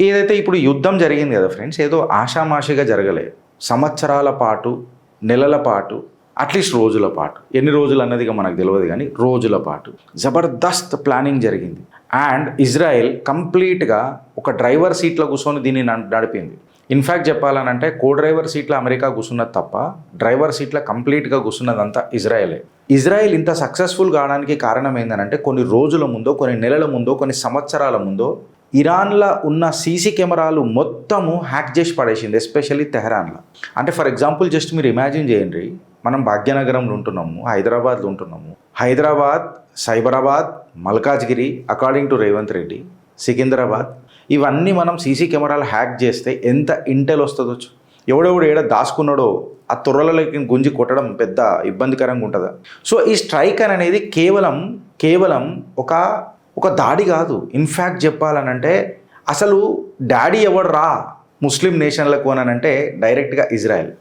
ఏదైతే ఇప్పుడు యుద్ధం జరిగింది కదా ఫ్రెండ్స్, ఏదో ఆషామాషిగా జరగలే. సంవత్సరాల పాటు, నెలల పాటు, అట్లీస్ట్ రోజుల పాటు. ఎన్ని రోజులు అన్నది ఇక మనకు తెలియదు కానీ రోజుల పాటు జబర్దస్త్ ప్లానింగ్ జరిగింది. అండ్ ఇజ్రాయెల్ కంప్లీట్గా ఒక డ్రైవర్ సీట్లో కూర్చొని దీన్ని నడిపింది. ఇన్ఫ్యాక్ట్ చెప్పాలనంటే కో డ్రైవర్ సీట్లో అమెరికా కూర్చున్నది తప్ప డ్రైవర్ సీట్లో కంప్లీట్గా కూర్చున్నదంతా ఇజ్రాయెలే. ఇజ్రాయెల్ ఇంత సక్సెస్ఫుల్ కావడానికి కారణం ఏంటంటే కొన్ని రోజుల ముందో, కొన్ని నెలల ముందో, కొన్ని సంవత్సరాల ముందో ఇరాన్లో ఉన్న సీసీ కెమెరాలు మొత్తము హ్యాక్ చేసి పడేసింది, ఎస్పెషల్లీ తెహరాన్లో. అంటే ఫర్ ఎగ్జాంపుల్ జస్ట్ మీరు ఇమాజిన్ చేయండి, మనం భాగ్యనగరంలో ఉంటున్నాము, హైదరాబాద్లో ఉంటున్నాము. హైదరాబాద్, సైబరాబాద్, మల్కాజ్గిరి, అకార్డింగ్ టు రేవంత్ రెడ్డి, సికింద్రాబాద్, ఇవన్నీ మనం సీసీ కెమెరాలు హ్యాక్ చేస్తే ఎంత ఇంటెల్ వస్తుందో. ఎవడెవడు ఏడ దాచుకున్నాడో ఆ త్వరలకి గుంజి కొట్టడం పెద్ద ఇబ్బందికరంగా ఉంటుందా? సో ఈ స్ట్రైక్ అనేది కేవలం ఒక దాడి కాదు. ఇన్ఫ్యాక్ట్ చెప్పాలనంటే అసలు డాడీ ఎవడు రా ముస్లిం నేషన్లకు అని అంటే డైరెక్ట్గా ఇజ్రాయెల్.